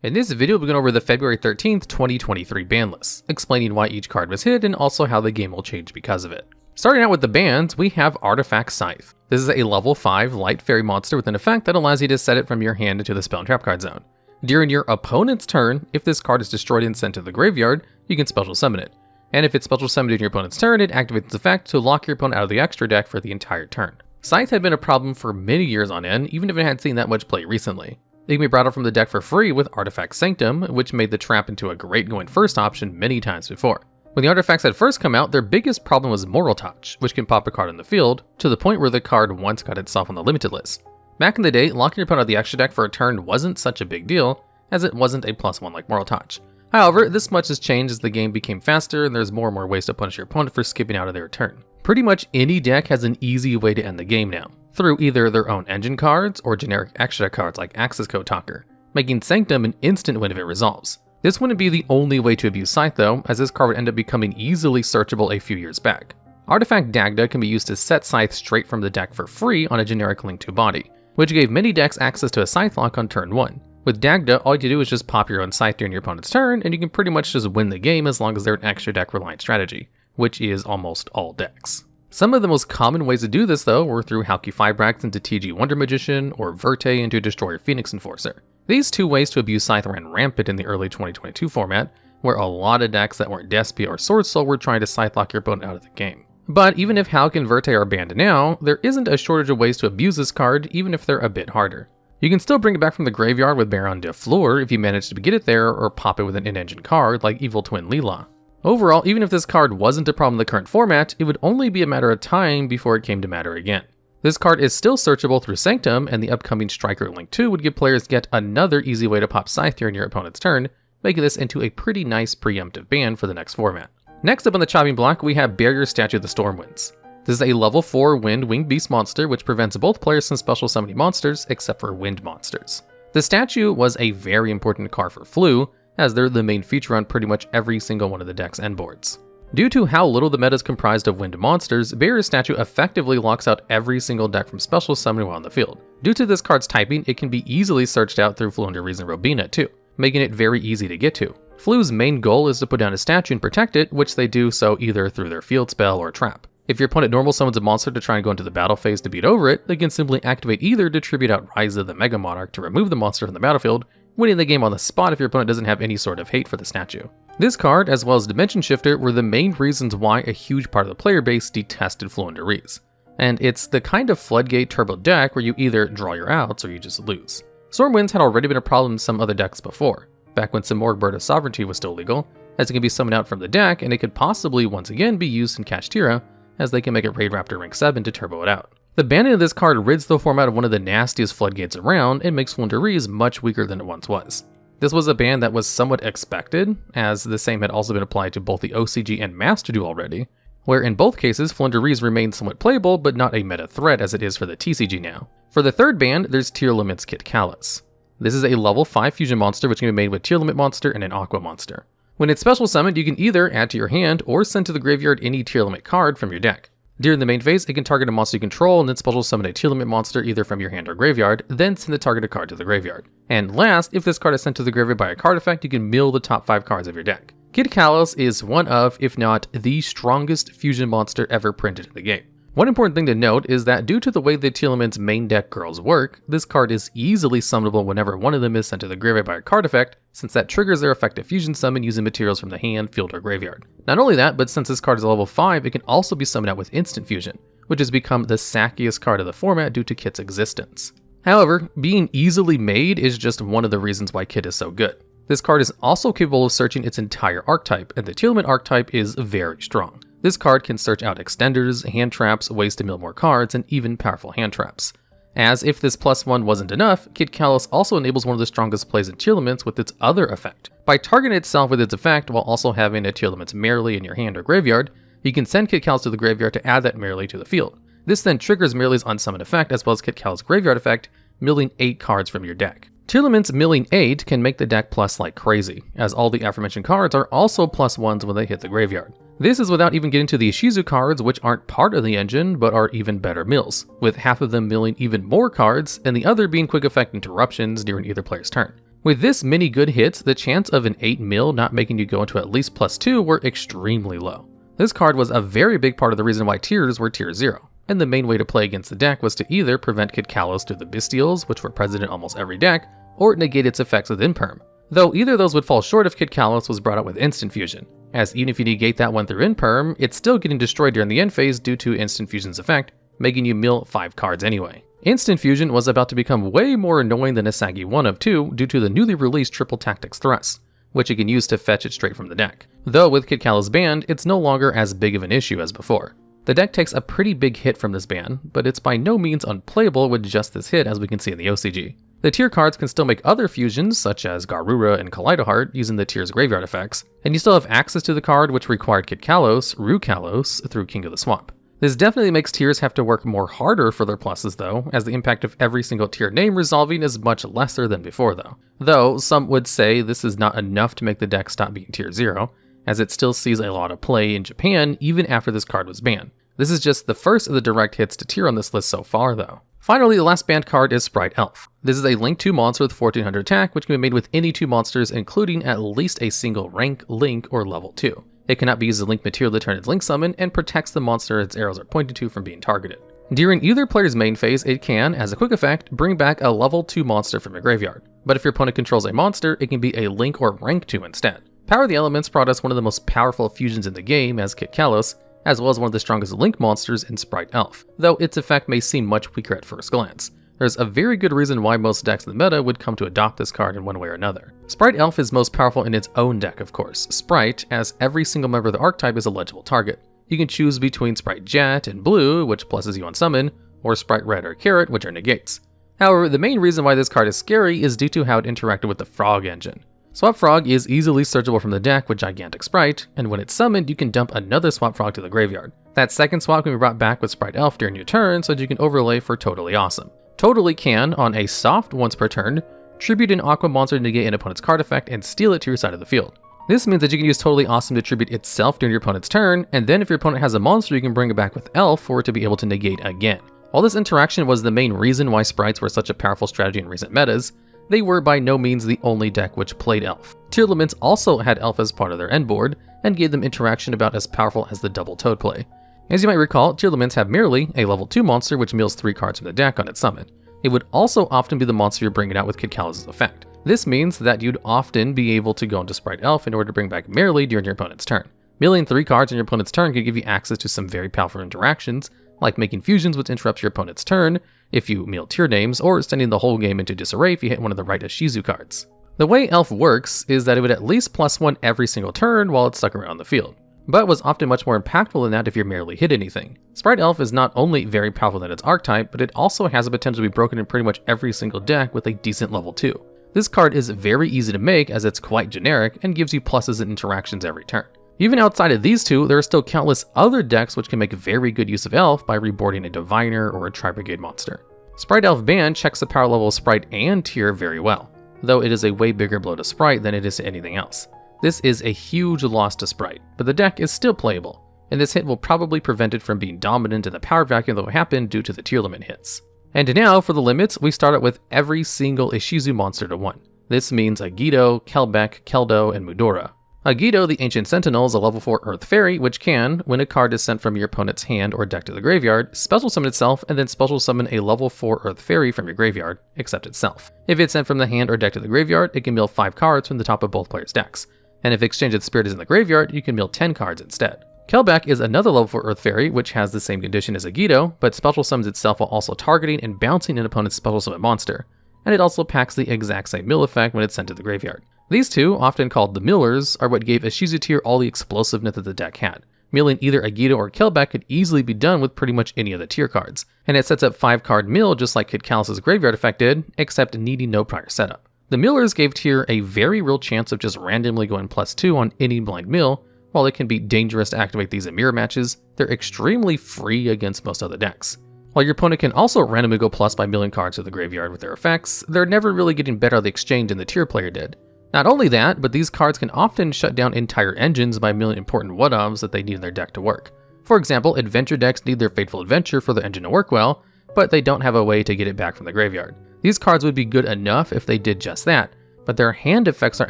In this video, we're going over the February 13th, 2023 ban list, explaining why each card was hit and also how the game will change because of it. Starting out with the bans, we have Artifact Scythe. This is a level 5 light fairy monster with an effect that allows you to set it from your hand into the spell and trap card zone. During your opponent's turn, if this card is destroyed and sent to the graveyard, you can special summon it. And if it's special summoned in your opponent's turn, it activates its effect to lock your opponent out of the extra deck for the entire turn. Scythe had been a problem for many years on end, even if it hadn't seen that much play recently. It can be brought out from the deck for free with Artifact Sanctum, which made the trap into a great going first option many times before. When the artifacts had first come out, their biggest problem was Moral Touch, which can pop a card on the field, to the point where the card once got itself on the limited list. Back in the day, locking your opponent out of the extra deck for a turn wasn't such a big deal, as it wasn't a +1 like Moral Touch. However, this much has changed as the game became faster and there's more and more ways to punish your opponent for skipping out of their turn. Pretty much any deck has an easy way to end the game now, through either their own engine cards or generic extra cards like Access Code Talker, making Sanctum an instant win if it resolves. This wouldn't be the only way to abuse Scythe though, as this card would end up becoming easily searchable a few years back. Artifact Dagda can be used to set Scythe straight from the deck for free on a generic Link to Body, which gave many decks access to a Scythe lock on turn 1. With Dagda, all you do is just pop your own Scythe during your opponent's turn, and you can pretty much just win the game as long as they're an extra deck reliant strategy, which is almost all decks. Some of the most common ways to do this though were through Halki-Fibrax into TG Wonder Magician, or Verte into Destroyer Phoenix Enforcer. These two ways to abuse Scythe ran rampant in the early 2022 format, where a lot of decks that weren't Despia or Sword Soul were trying to Scythe lock your opponent out of the game. But even if Halki and Verte are banned now, there isn't a shortage of ways to abuse this card, even if they're a bit harder. You can still bring it back from the graveyard with Baron de Fleur if you manage to get it there, or pop it with an in-engine card like Evil Twin Leela. Overall, even if this card wasn't a problem in the current format, it would only be a matter of time before it came to matter again. This card is still searchable through Sanctum, and the upcoming Striker Link 2 would give players yet another easy way to pop Scythe during your opponent's turn, making this into a pretty nice preemptive ban for the next format. Next up on the chopping block, we have Barrier Statue of the Stormwinds. This is a level 4 Wind Winged Beast monster which prevents both players from special summoning monsters except for wind monsters. The statue was a very important card for Flu, as they're the main feature on pretty much every single one of the deck's endboards. Due to how little the meta is comprised of wind monsters, Barrier Statue effectively locks out every single deck from special summoning while on the field. Due to this card's typing, it can be easily searched out through Fluent Reason Robina too, making it very easy to get to. Flu's main goal is to put down a statue and protect it, which they do so either through their field spell or trap. If your opponent normal summons a monster to try and go into the battle phase to beat over it, they can simply activate either to tribute out Rise of the Mega Monarch to remove the monster from the battlefield, winning the game on the spot if your opponent doesn't have any sort of hate for the statue. This card, as well as Dimension Shifter, were the main reasons why a huge part of the player base detested Fluent Reason. And it's the kind of floodgate turbo deck where you either draw your outs or you just lose. Stormwinds had already been a problem in some other decks before, back when Simorgh Bird of Sovereignty was still legal, as it can be summoned out from the deck and it could possibly once again be used in Kashtira, as they can make a Raid Raptor rank 7 to turbo it out. The banning of this card rids the format of one of the nastiest floodgates around and makes Fluent Reason much weaker than it once was. This was a ban that was somewhat expected, as the same had also been applied to both the OCG and Master Duel already, where in both cases Fluent Reason remained somewhat playable but not a meta threat as it is for the TCG now. For the third ban, there's Tearlaments Kitkallos. This is a level 5 fusion monster which can be made with Tearlament monster and an Aqua monster. When it's special summoned, you can either add to your hand or send to the graveyard any Tearlament card from your deck. During the main phase, it can target a monster you control and then special summon a Tearlament monster either from your hand or graveyard, then send the targeted card to the graveyard. And last, if this card is sent to the graveyard by a card effect, you can mill the top 5 cards of your deck. Kitkallos is one of, if not the strongest fusion monster ever printed in the game. One important thing to note is that due to the way the Tearlament's main deck girls work, this card is easily summonable whenever one of them is sent to the graveyard by a card effect, since that triggers their effective fusion summon using materials from the hand, field, or graveyard. Not only that, but since this card is a level 5, it can also be summoned out with instant fusion, which has become the sackiest card of the format due to Kit's existence. However, being easily made is just one of the reasons why Kit is so good. This card is also capable of searching its entire archetype, and the Tearlament archetype is very strong. This card can search out extenders, hand traps, ways to mill more cards, and even powerful hand traps. As if this +1 wasn't enough, Kitkallos also enables one of the strongest plays in Tearlaments with its other effect. By targeting itself with its effect while also having a Tearlament's Merrily in your hand or graveyard, you can send Kitkallos to the graveyard to add that Merrily to the field. This then triggers Merrily's unsummoned effect as well as Kitkallos' graveyard effect, milling 8 cards from your deck. Tearlament's milling 8 can make the deck plus like crazy, as all the aforementioned cards are also +1s when they hit the graveyard. This is without even getting to the Ishizu cards, which aren't part of the engine, but are even better mills, with half of them milling even more cards, and the other being quick effect interruptions during either player's turn. With this many good hits, the chance of an 8 mil not making you go into at least +2 were extremely low. This card was a very big part of the reason why tiers were tier 0, and the main way to play against the deck was to either prevent Kitkallos through the Bestials, which were present in almost every deck, or negate its effects with Imperm. Though either of those would fall short if Kitkallos was brought out with Instant Fusion, as even if you negate that one through Imperm, it's still getting destroyed during the end phase due to Instant Fusion's effect, making you mill 5 cards anyway. Instant Fusion was about to become way more annoying than Asagi 1 of 2 due to the newly released Triple Tactics Thrust, which you can use to fetch it straight from the deck. Though with Kitkallos banned, it's no longer as big of an issue as before. The deck takes a pretty big hit from this ban, but it's by no means unplayable with just this hit as we can see in the OCG. The tier cards can still make other fusions, such as Garura and Kaleidoheart, using the tier's graveyard effects, and you still have access to the card which required Kitkallos, Rukallos, through King of the Swamp. This definitely makes tiers have to work more harder for their pluses though, as the impact of every single tier name resolving is much lesser than before though. Though, some would say this is not enough to make the deck stop being tier 0, as it still sees a lot of play in Japan even after this card was banned. This is just the first of the direct hits to tier on this list so far though. Finally, the last banned card is Spright Elf. This is a Link 2 monster with 1400 attack, which can be made with any 2 monsters, including at least a single rank, Link, or level 2. It cannot be used as Link material to turn its Link summon, and protects the monster its arrows are pointed to from being targeted. During either player's main phase, it can, as a quick effect, bring back a level 2 monster from your graveyard. But if your opponent controls a monster, it can be a Link or rank 2 instead. Power of the Elements brought us one of the most powerful fusions in the game as Kitkallos, as well as one of the strongest Link monsters in Spright Elf, though its effect may seem much weaker at first glance. There's a very good reason why most decks in the meta would come to adopt this card in one way or another. Spright Elf is most powerful in its own deck, of course, Spright, as every single member of the archetype is a legible target. You can choose between Spright Jet and Blue, which pluses you on summon, or Spright Red or Carrot, which are negates. However, the main reason why this card is scary is due to how it interacted with the Frog engine. Swap Frog is easily searchable from the deck with Gigantic Spright, and when it's summoned, you can dump another Swap Frog to the graveyard. That second swap can be brought back with Spright Elf during your turn so that you can overlay for Totally Awesome. Totally can, on a soft once per turn, tribute an Aqua monster to negate an opponent's card effect and steal it to your side of the field. This means that you can use Totally Awesome to tribute itself during your opponent's turn, and then if your opponent has a monster, you can bring it back with Elf for it to be able to negate again. While this interaction was the main reason why Sprites were such a powerful strategy in recent metas, they were by no means the only deck which played Elf. Tearlaments also had Elf as part of their end board, and gave them interaction about as powerful as the Double Toad play. As you might recall, Tearlaments have merely a level 2 monster which mills 3 cards from the deck on its summon. It would also often be the monster you're bringing out with Kitkallos' effect. This means that you'd often be able to go into Spright Elf in order to bring back Merely during your opponent's turn. Milling 3 cards on your opponent's turn can give you access to some very powerful interactions, like making fusions which interrupt your opponent's turn if you mill tier names, or sending the whole game into disarray if you hit one of the right Ishizu cards. The way Elf works is that it would at least +1 every single turn while it's stuck around the field, but was often much more impactful than that if you merely hit anything. Spright Elf is not only very powerful in its archetype, but it also has the potential to be broken in pretty much every single deck with a decent level 2. This card is very easy to make as it's quite generic and gives you pluses and interactions every turn. Even outside of these two, there are still countless other decks which can make very good use of Elf by reboarding a Diviner or a Tri-Brigade monster. Spright Elf ban checks the power level of Spright and tier very well, though it is a way bigger blow to Spright than it is to anything else. This is a huge loss to Spright, but the deck is still playable, and this hit will probably prevent it from being dominant in the power vacuum that will happen due to the Tearlament hits. And now, for the limits, we start out with every single Ishizu monster to 1. This means Yugioh, Kelbeck, Keldo, and Mudora. Yugioh, the Ancient Sentinel, is a level 4 Earth Fairy, which can, when a card is sent from your opponent's hand or deck to the graveyard, special summon itself and then special summon a level 4 Earth Fairy from your graveyard, except itself. If it's sent from the hand or deck to the graveyard, it can mill 5 cards from the top of both players' decks. And if Exchange of Spirit is in the graveyard, you can mill 10 cards instead. Kelbeck is another level 4 Earth Fairy, which has the same condition as Yugioh, but special summons itself while also targeting and bouncing an opponent's special summon monster. And it also packs the exact same mill effect when it's sent to the graveyard. These two, often called the Millers, are what gave Ishizu tier all the explosiveness that the deck had. Milling either Yugioh or Kelbeck could easily be done with pretty much any of the tier cards, and it sets up 5-card mill just like Kitkallos' graveyard effect did, except needing no prior setup. The Millers gave tier a very real chance of just randomly going +2 on any blind mill. While it can be dangerous to activate these in mirror matches, they're extremely free against most other decks. While your opponent can also randomly go plus by milling cards to the graveyard with their effects, they're never really getting better at the exchange than the tier player did. Not only that, but these cards can often shut down entire engines by milling important one-offs that they need in their deck to work. For example, adventure decks need their Fateful Adventure for their engine to work well, but they don't have a way to get it back from the graveyard. These cards would be good enough if they did just that, but their hand effects are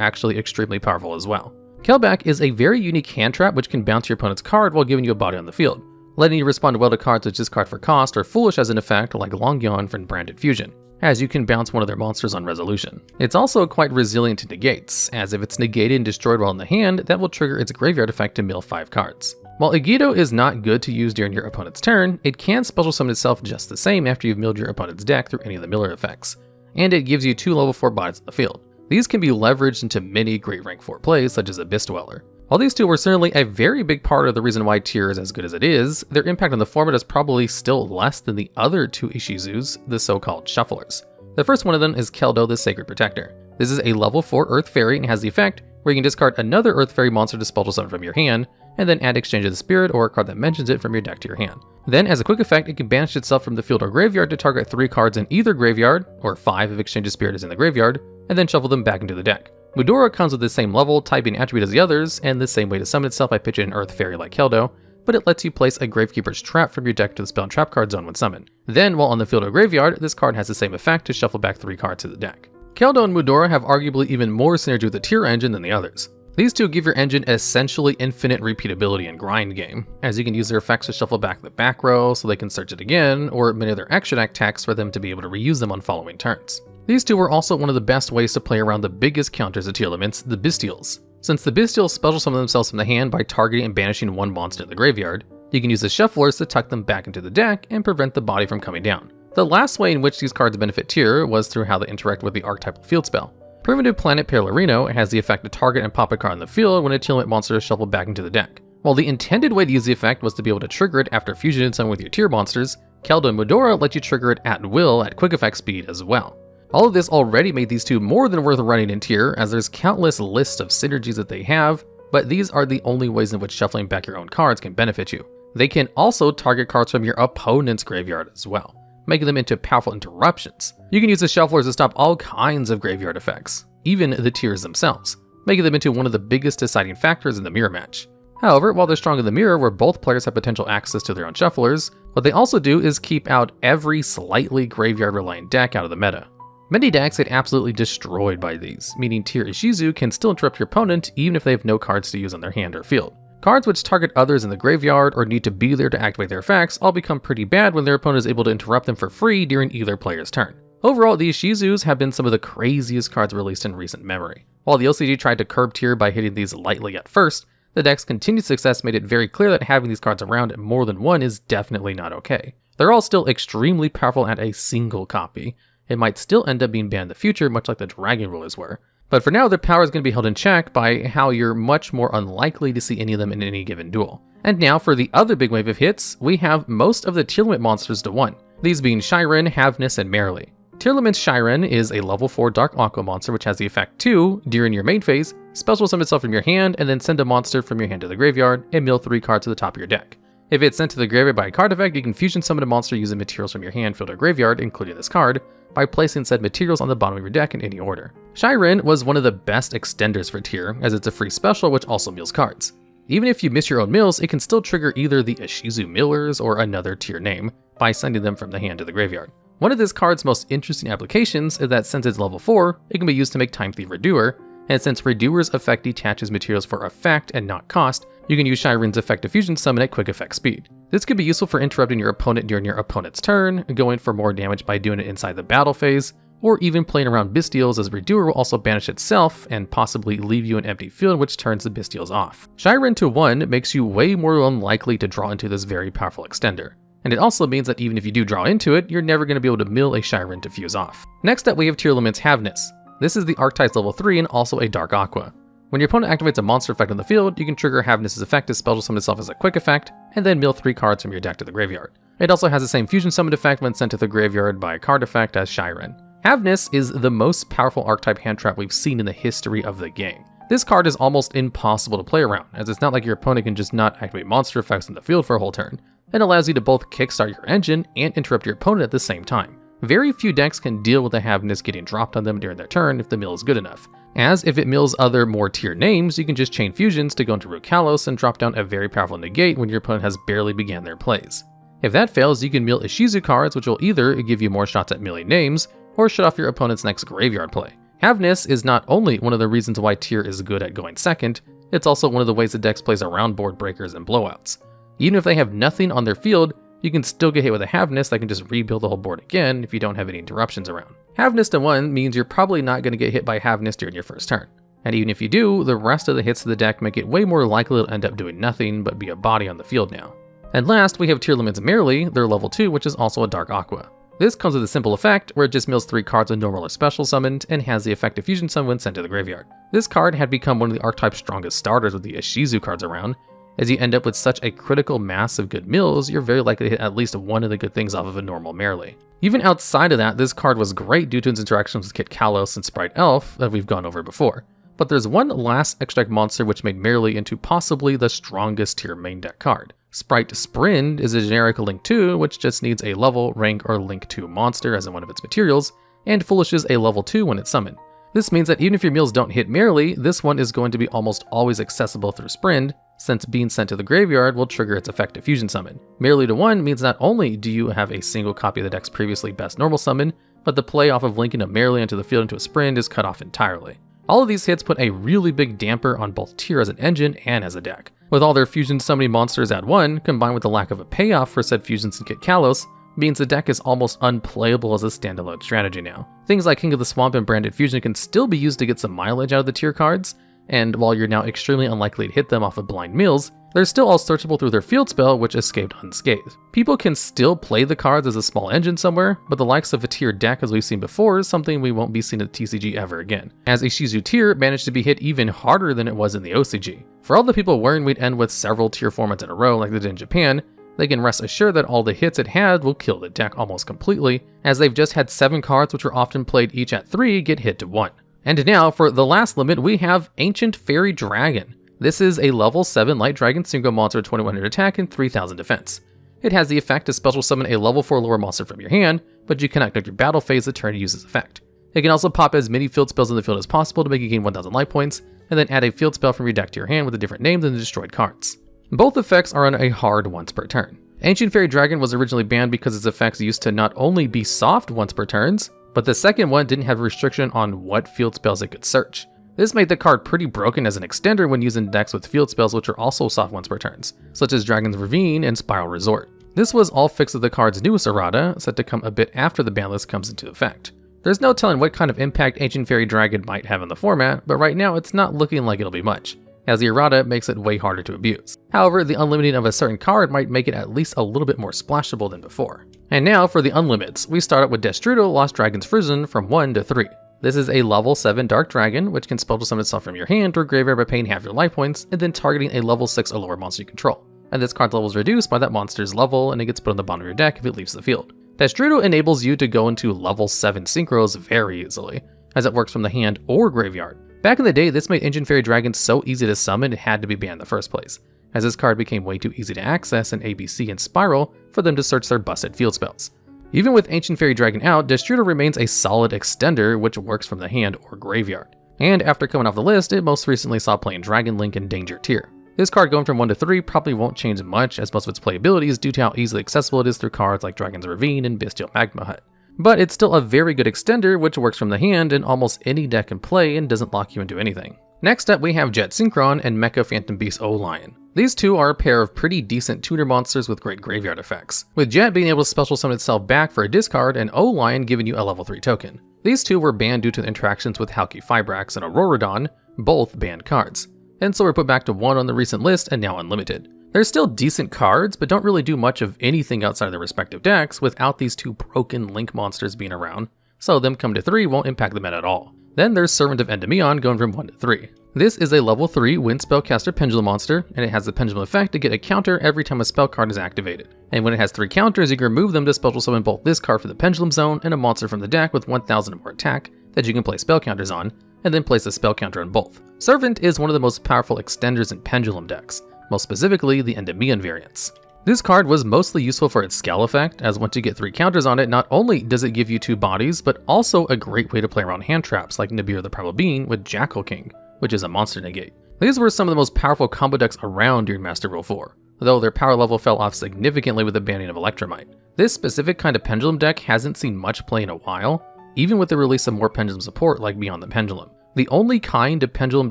actually extremely powerful as well. Kellback is a very unique hand trap which can bounce your opponent's card while giving you a body on the field, letting you respond well to cards which discard for cost or foolish as an effect like Long Yawn from Branded Fusion, as you can bounce one of their monsters on resolution. It's also quite resilient to negates, as if it's negated and destroyed while in the hand, that will trigger its graveyard effect to mill 5 cards. While yugioh is not good to use during your opponent's turn, it can special summon itself just the same after you've milled your opponent's deck through any of the miller effects, and it gives you 2 level 4 bodies on the field. These can be leveraged into many great rank 4 plays such as Abyss Dweller. While these two were certainly a very big part of the reason why Tear is as good as it is, their impact on the format is probably still less than the other 2 Ishizus, the so-called Shufflers. The first one of them is Keldo the Sacred Protector. This is a level 4 Earth Fairy and has the effect where you can discard another Earth Fairy monster to special summon from your hand, and then add Exchange of the Spirit or a card that mentions it from your deck to your hand. Then, as a quick effect, it can banish itself from the field or graveyard to target 3 cards in either graveyard, or 5 if Exchange of Spirit is in the graveyard, and then shuffle them back into the deck. Mudora comes with the same level, type, and attribute as the others, and the same way to summon itself by pitching an Earth Fairy like Keldo, but it lets you place a Gravekeeper's Trap from your deck to the spell and trap card zone when summoned. Then, while on the field or graveyard, this card has the same effect to shuffle back 3 cards to the deck. Keldo and Mudora have arguably even more synergy with the Tear engine than the others. These two give your engine essentially infinite repeatability and grind game, as you can use their effects to shuffle back the back row so they can search it again, or many of their action attacks for them to be able to reuse them on following turns. These two are also one of the best ways to play around the biggest counters of Tearlaments, the Bystials. Since the Bystials special summon themselves from the hand by targeting and banishing one monster in the graveyard, you can use the Shufflers to tuck them back into the deck and prevent the body from coming down. The last way in which these cards benefit Tear was through how they interact with the archetypal field spell. Primitive Planet Perlarino has the effect to target and pop a card in the field when a Tearlament monster is shuffled back into the deck. While the intended way to use the effect was to be able to trigger it after fusioning some with your Tear monsters, Keldo and Mudora let you trigger it at will at quick effect speed as well. All of this already made these two more than worth running in Tear, as there's countless lists of synergies that they have, but these are the only ways in which shuffling back your own cards can benefit you. They can also target cards from your opponent's graveyard as well, making them into powerful interruptions. You can use the Shufflers to stop all kinds of graveyard effects, even the Tears themselves, making them into one of the biggest deciding factors in the mirror match. However, while they're strong in the mirror where both players have potential access to their own Shufflers, what they also do is keep out every slightly graveyard-reliant deck out of the meta. Many decks get absolutely destroyed by these, meaning Tear Ishizu can still interrupt your opponent even if they have no cards to use on their hand or field. Cards which target others in the graveyard or need to be there to activate their effects all become pretty bad when their opponent is able to interrupt them for free during either player's turn. Overall, the Ishizus have been some of the craziest cards released in recent memory. While the LCG tried to curb Tear by hitting these lightly at first, the deck's continued success made it very clear that having these cards around more than one is definitely not okay. They're all still extremely powerful at a single copy. It might still end up being banned in the future, much like the Dragon Rulers were. But for now, their power is going to be held in check by how you're much more unlikely to see any of them in any given duel. And now for the other big wave of hits, we have most of the Tearlament monsters to 1, these being Shiren, Havness, and Merrily. Tearlament's Shiren is a level 4 Dark Aqua monster which has the effect to, during your main phase, special summon itself from your hand and then send a monster from your hand to the graveyard and mill 3 cards to the top of your deck. If it's sent to the graveyard by a card effect, you can fusion summon a monster using materials from your hand, field, or graveyard, including this card, by placing said materials on the bottom of your deck in any order. Shiren was one of the best extenders for Tear, as it's a free special which also mills cards. Even if you miss your own mills, it can still trigger either the Ishizu Millers or another Tear name by sending them from the hand to the graveyard. One of this card's most interesting applications is that since it's level 4, it can be used to make Time Thief Redoer, and since Redoer's effect detaches materials for effect and not cost, you can use Shiren's effect to fusion summon at quick effect speed. This could be useful for interrupting your opponent during your opponent's turn, going for more damage by doing it inside the battle phase, or even playing around Bystials, as Redoer will also banish itself and possibly leave you an empty field, which turns the Bystials off. Shiren to 1 makes you way more unlikely to draw into this very powerful extender. And it also means that even if you do draw into it, you're never going to be able to mill a Shiren to fuse off. Next up we have Tearlament's Havness. This is the archetype's level 3 and also a Dark Aqua. When your opponent activates a monster effect on the field, you can trigger Havness's effect to special summon itself as a quick effect, and then mill 3 cards from your deck to the graveyard. It also has the same fusion summon effect when sent to the graveyard by a card effect as Shiren. Havness is the most powerful archetype hand trap we've seen in the history of the game. This card is almost impossible to play around, as it's not like your opponent can just not activate monster effects on the field for a whole turn. It allows you to both kickstart your engine and interrupt your opponent at the same time. Very few decks can deal with the Havness getting dropped on them during their turn if the mill is good enough, as if it mills other more Tear names, you can just chain fusions to go into Rukalos and drop down a very powerful negate when your opponent has barely began their plays. If that fails, you can mill Ishizu Cards, which will either give you more shots at milling names, or shut off your opponent's next graveyard play. Haveness is not only one of the reasons why Tear is good at going second, it's also one of the ways the decks plays around board breakers and blowouts. Even if they have nothing on their field, you can still get hit with a Haveness that can just rebuild the whole board again if you don't have any interruptions around. Haveness to 1 means you're probably not going to get hit by Haveness during your first turn. And even if you do, the rest of the hits of the deck make it way more likely to end up doing nothing but be a body on the field now. And last, we have Tearlaments Merely, their level 2, which is also a Dark Aqua. This comes with a simple effect where it just mills 3 cards with normal or special summoned and has the effect of fusion summon when sent to the graveyard. This card had become one of the archetype's strongest starters with the Ishizu cards around. As you end up with such a critical mass of good mills, you're very likely to hit at least one of the good things off of a normal Merely. Even outside of that, this card was great due to its interactions with Kitkallos and Spright Elf that we've gone over before. But there's one last extra deck monster which made Merely into possibly the strongest Tear main deck card. Spright Sprint is a generic Link 2, which just needs a level, rank, or Link 2 monster as in one of its materials, and foolishes a level 2 when it's summoned. This means that even if your mills don't hit Merely, this one is going to be almost always accessible through Sprint, since being sent to the graveyard will trigger its effective fusion summon. Merely to 1 means not only do you have a single copy of the deck's previously best normal summon, but the play off of linking a Merely into the field into a Sprint is cut off entirely. All of these hits put a really big damper on both Tear as an engine and as a deck. With all their fusion summoning monsters at 1, combined with the lack of a payoff for said fusions in Kitkallos, means the deck is almost unplayable as a standalone strategy now. Things like King of the Swamp and Branded Fusion can still be used to get some mileage out of the Tear cards, and while you're now extremely unlikely to hit them off of blind mills, they're still all searchable through their field spell, which escaped unscathed. People can still play the cards as a small engine somewhere, but the likes of a Tear deck as we've seen before is something we won't be seeing at the TCG ever again, as Ishizu Tear managed to be hit even harder than it was in the OCG. For all the people worrying we'd end with several Tear formats in a row like they did in Japan, they can rest assured that all the hits it had will kill the deck almost completely, as they've just had 7 cards which were often played each at 3 get hit to 1. And now, for the last limit, we have Ancient Fairy Dragon. This is a level 7 Light Dragon Synchro monster with 2100 attack and 3000 defense. It has the effect to special summon a level 4 lower monster from your hand, but you cannot connect your battle phase the turn to use this effect. It can also pop as many field spells in the field as possible to make you gain 1000 life points, and then add a field spell from your deck to your hand with a different name than the destroyed cards. Both effects are on a hard once per turn. Ancient Fairy Dragon was originally banned because its effects used to not only be soft once per turns, but the second one didn't have a restriction on what field spells it could search. This made the card pretty broken as an extender when using decks with field spells which are also soft once per turns, such as Dragon's Ravine and Spiral Resort. This was all fixed with the card's newest errata, set to come a bit after the ban list comes into effect. There's no telling what kind of impact Ancient Fairy Dragon might have in the format, but right now it's not looking like it'll be much, as the errata makes it way harder to abuse. However, the unlimiting of a certain card might make it at least a little bit more splashable than before. And now for the unlimits, we start out with Destrudo Lost Dragon's Frisson from 1 to 3. This is a level 7 Dark Dragon, which can special summon itself from your hand or graveyard by paying half your life points, and then targeting a level 6 or lower monster you control. And this card's level is reduced by that monster's level, and it gets put on the bottom of your deck if it leaves the field. Destrudo enables you to go into level 7 synchros very easily, as it works from the hand or graveyard. Back in the day, this made Ancient Fairy Dragon so easy to summon it had to be banned in the first place, as this card became way too easy to access in ABC and Spiral for them to search their busted field spells. Even with Ancient Fairy Dragon out, Destrudo remains a solid extender which works from the hand or graveyard. And after coming off the list, it most recently saw playing Dragon Link and Danger Tier. This card going from 1 to 3 probably won't change much, as most of its playability is due to how easily accessible it is through cards like Dragon's Ravine and Bestial Magma Hut. But it's still a very good extender which works from the hand in almost any deck can play and doesn't lock you into anything. Next up we have Jet Synchron and Mecha Phantom Beast O-Lion. These two are a pair of pretty decent tuner monsters with great graveyard effects, with Jet being able to special summon itself back for a discard and O-Lion giving you a level 3 token. These two were banned due to the interactions with Halki Fibrax and Auroradon, both banned cards, and so were put back to 1 on the recent list and now unlimited. They're still decent cards, but don't really do much of anything outside of their respective decks without these two broken Link monsters being around, so them come to 3 won't impact the meta at all. Then there's Servant of Endymion going from 1 to 3. This is a level 3 Wind Spellcaster Pendulum monster, and it has the Pendulum effect to get a counter every time a spell card is activated. And when it has 3 counters, you can remove them to special summon both this card for the Pendulum Zone and a monster from the deck with 1000 or more attack that you can place spell counters on, and then place a spell counter on both. Servant is one of the most powerful extenders in Pendulum decks, most specifically the Endymion variants. This card was mostly useful for its scale effect, as once you get 3 counters on it, not only does it give you 2 bodies, but also a great way to play around hand traps like Nibiru the Primal Being with Jackal King, which is a monster negate. These were some of the most powerful combo decks around during Master Rule 4, though their power level fell off significantly with the banning of Electromite. This specific kind of Pendulum deck hasn't seen much play in a while, even with the release of more Pendulum support like Beyond the Pendulum. The only kind of Pendulum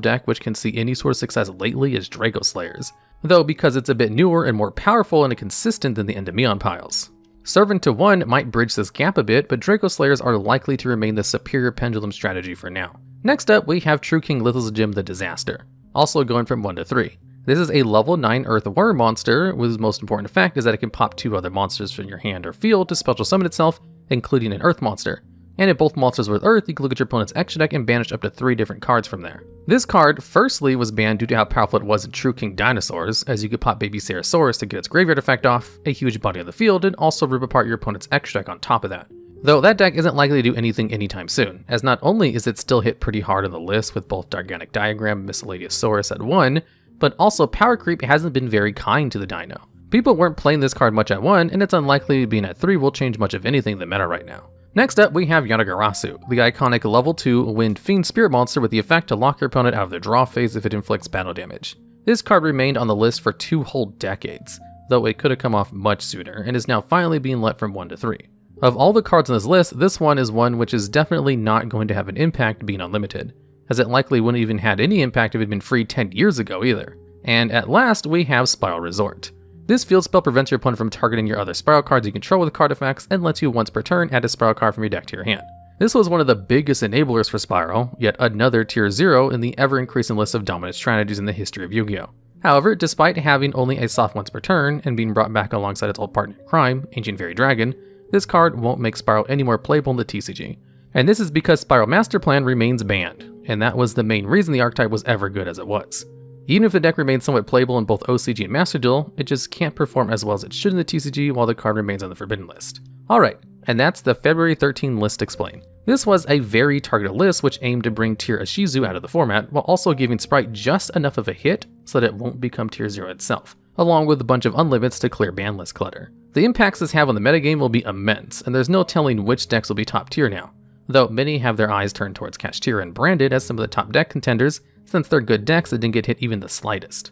deck which can see any sort of success lately is Draco Slayers, though because it's a bit newer and more powerful and consistent than the Endymion piles. Servant to 1 might bridge this gap a bit, but Draco Slayers are likely to remain the superior Pendulum strategy for now. Next up, we have True King Lithosagym the Disaster, also going from 1 to 3. This is a level 9 Earth Worm monster, whose most important effect is that it can pop 2 other monsters from your hand or field to special summon itself, including an Earth monster. And if both monsters with Earth, you can look at your opponent's extra deck and banish up to 3 different cards from there. This card, firstly, was banned due to how powerful it was in True King Dinosaurs, as you could pop Baby Ceratosaurus to get its graveyard effect off, a huge body of the field, and also rip apart your opponent's extra deck on top of that. Though that deck isn't likely to do anything anytime soon, as not only is it still hit pretty hard on the list with both Gigantic Diagram and Miscellaneousaurus at 1, but also power creep hasn't been very kind to the dino. People weren't playing this card much at 1, and it's unlikely being at 3 will change much of anything in the meta right now. Next up, we have Yata-Garasu, the iconic level 2 Wind Fiend Spirit monster with the effect to lock your opponent out of their draw phase if it inflicts battle damage. This card remained on the list for 2 whole decades, though it could have come off much sooner, and is now finally being let from 1 to 3. Of all the cards on this list, this one is one which is definitely not going to have an impact being unlimited, as it likely wouldn't even had any impact if it had been free 10 years ago either. And at last, we have SPYRAL Resort. This field spell prevents your opponent from targeting your other SPYRAL cards you control with card effects, and lets you once per turn add a SPYRAL card from your deck to your hand. This was one of the biggest enablers for SPYRAL, yet another tier 0 in the ever-increasing list of dominant strategies in the history of Yu-Gi-Oh! However, despite having only a soft once per turn, and being brought back alongside its old partner in crime, Ancient Fairy Dragon, this card won't make SPYRAL any more playable in the TCG. And this is because SPYRAL Master Plan remains banned, and that was the main reason the archetype was ever good as it was. Even if the deck remains somewhat playable in both OCG and Master Duel, it just can't perform as well as it should in the TCG while the card remains on the Forbidden list. Alright, and that's the February 13 list explained. This was a very targeted list which aimed to bring tier Ishizu out of the format, while also giving Spright just enough of a hit so that it won't become tier 0 itself, along with a bunch of unlimits to clear banlist clutter. The impacts this have on the metagame will be immense, and there's no telling which decks will be top tier now, though many have their eyes turned towards Kashtira and Branded as some of the top deck contenders, since they're good decks that didn't get hit even the slightest.